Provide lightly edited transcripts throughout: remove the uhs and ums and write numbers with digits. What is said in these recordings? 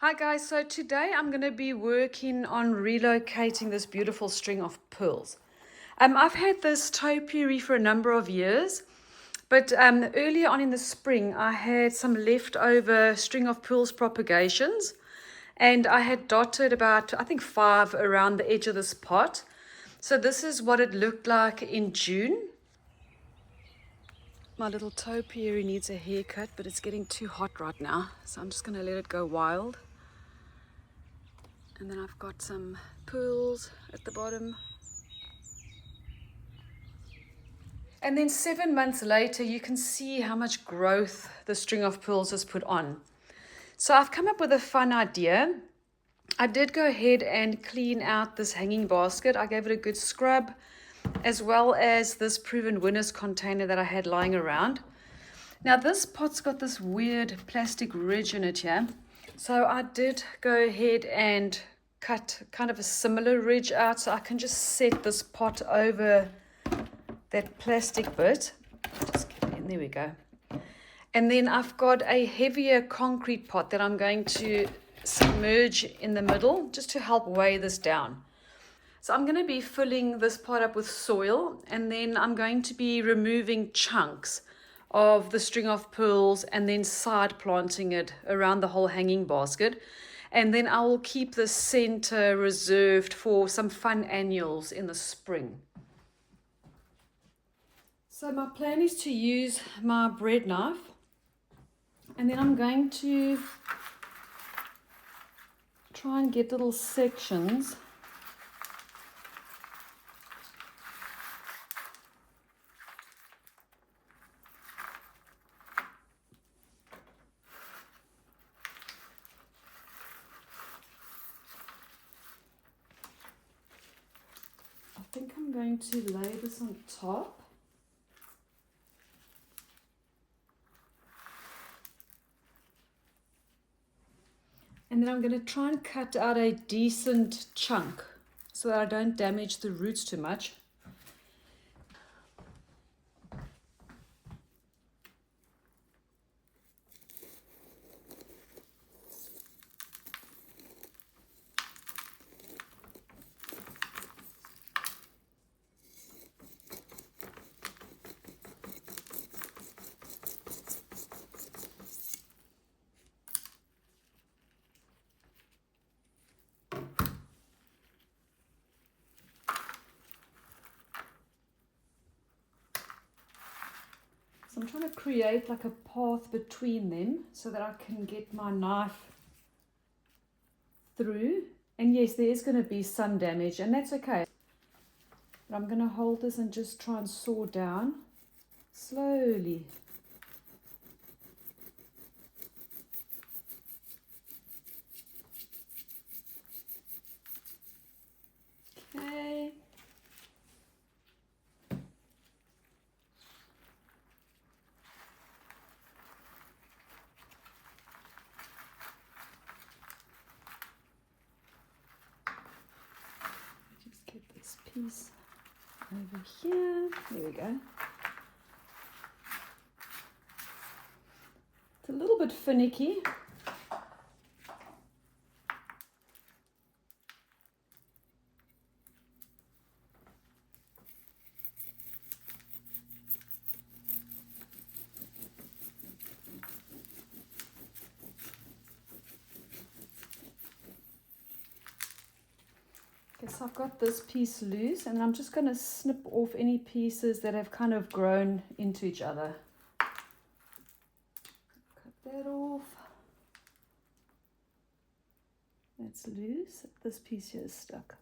Hi guys, so today I'm going to be working on relocating this beautiful string of pearls. I've had this topiary for a number of years, but earlier on in the spring I had some leftover string of pearls propagations, and I had dotted about, I think, 5 around the edge of this pot. So this is what it looked like in June. My little topiary needs a haircut, but it's getting too hot right now, so I'm just going to let it go wild. And then I've got some pearls at the bottom. And then 7 months later, you can see how much growth the string of pearls has put on. So I've come up with a fun idea. I did go ahead and clean out this hanging basket. I gave it a good scrub, as well as this Proven Winners container that I had lying around. Now this pot's got this weird plastic ridge in it here. So I did go ahead and cut kind of a similar ridge out so I can just set this pot over that plastic bit. Just get it in, there we go. And then I've got a heavier concrete pot that I'm going to submerge in the middle just to help weigh this down. So I'm going to be filling this pot up with soil, and then I'm going to be removing chunks of the string of pearls and then side planting it around the whole hanging basket. And then I will keep the center reserved for some fun annuals in the spring. So my plan is to use my bread knife, and then I'm going to try and get little sections I think I'm going to lay this on top. And then I'm going to try and cut out a decent chunk so that I don't damage the roots too much. So I'm trying to create like a path between them so that I can get my knife through. And yes, there is going to be some damage, and that's okay. But I'm going to hold this and just try and saw down slowly. Okay. Just get this piece over here. There we go. It's a little bit finicky. So I've got this piece loose, and I'm just going to snip off any pieces that have kind of grown into each other. Cut that off. That's loose. This piece here is stuck.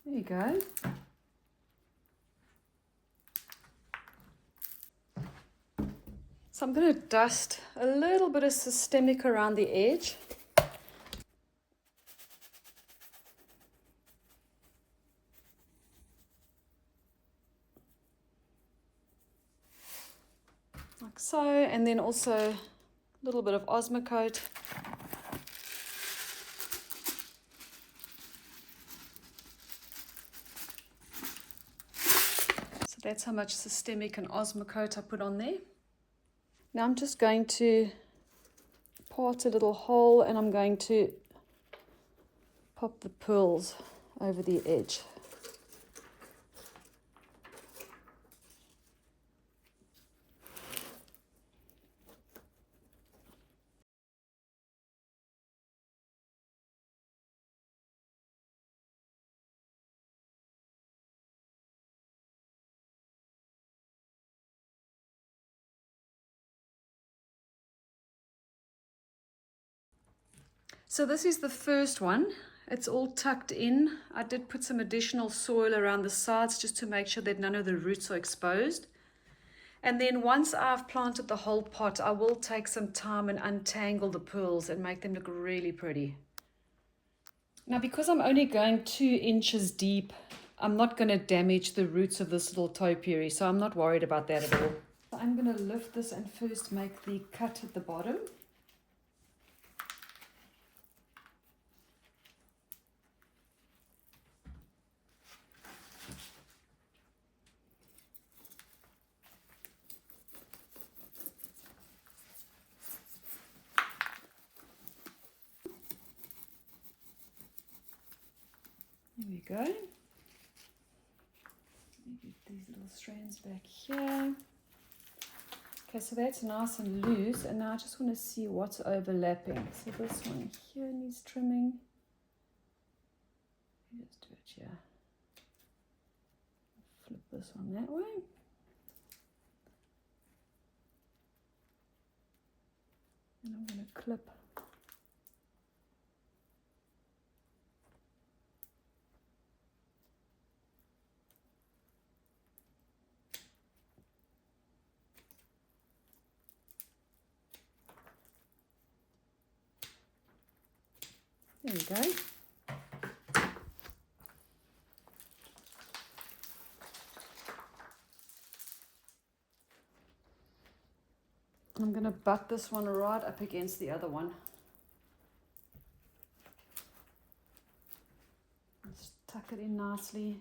There you go. So I'm going to dust a little bit of systemic around the edge. Like so, and then also a little bit of Osmocote. So that's how much systemic and Osmocote I put on there. Now I'm just going to part a little hole, and I'm going to pop the pearls over the edge. So this is the first one. It's all tucked in. I did put some additional soil around the sides just to make sure that none of the roots are exposed. And then once I've planted the whole pot, I will take some time and untangle the pearls and make them look really pretty. Now, because I'm only going 2 inches deep, I'm not going to damage the roots of this little topiary, so I'm not worried about that at all. I'm going to lift this and first make the cut at the bottom. There we go. Let me get these little strands back here. Okay, so that's nice and loose, and now I just want to see what's overlapping. So this one here needs trimming. Just do it here. Flip this one that way. And I'm going to clip. There we go. I'm going to butt this one right up against the other one. Just tuck it in nicely.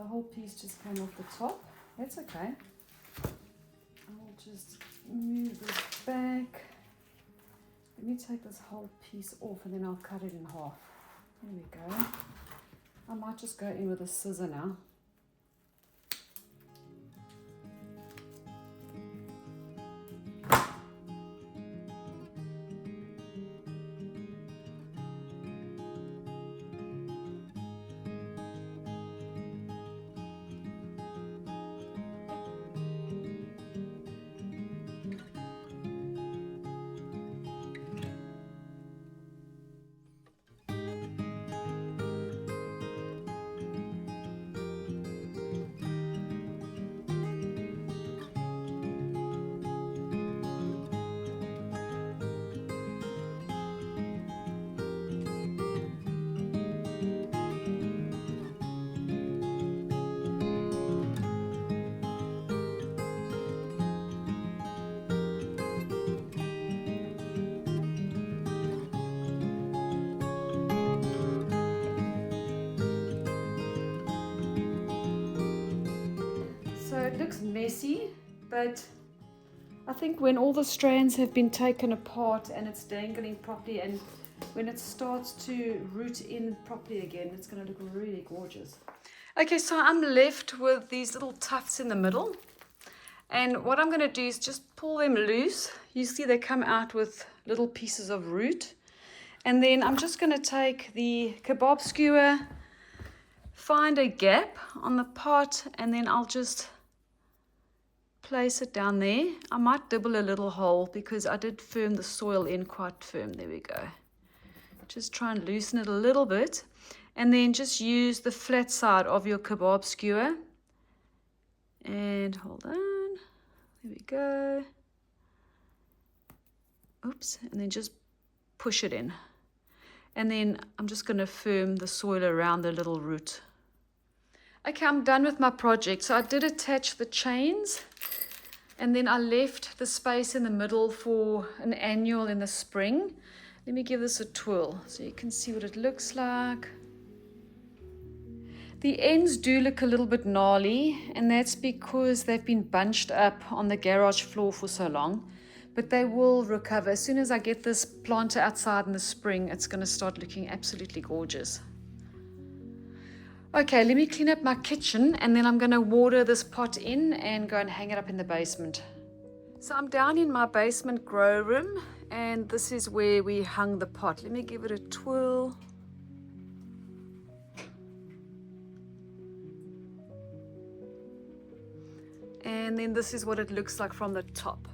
Whole piece just came off the top. That's okay. I'll just move this back. Let me take this whole piece off and then I'll cut it in half. There we go. I might just go in with a scissor now. So it looks messy, but I think when all the strands have been taken apart and it's dangling properly, and when it starts to root in properly again, it's going to look really gorgeous. Okay, so I'm left with these little tufts in the middle. And what I'm going to do is just pull them loose. You see they come out with little pieces of root. And then I'm just going to take the kebab skewer, find a gap on the pot, and then I'll just place it down there. I might dibble a little hole because I did firm the soil in quite firm. There we go. Just try and loosen it a little bit. And then just use the flat side of your kebab skewer. And hold on. There we go. Oops. And then just push it in. And then I'm just going to firm the soil around the little root. Okay, I'm done with my project. So I did attach the chains. And then I left the space in the middle for an annual in the spring. Let me give this a twirl so you can see what it looks like. The ends do look a little bit gnarly, and that's because they've been bunched up on the garage floor for so long. But they will recover. As soon as I get this planter outside in the spring, it's going to start looking absolutely gorgeous. Okay, let me clean up my kitchen, and then I'm going to water this pot in and go and hang it up in the basement. So I'm down in my basement grow room, and this is where we hung the pot. Let me give it a twirl. And then this is what it looks like from the top.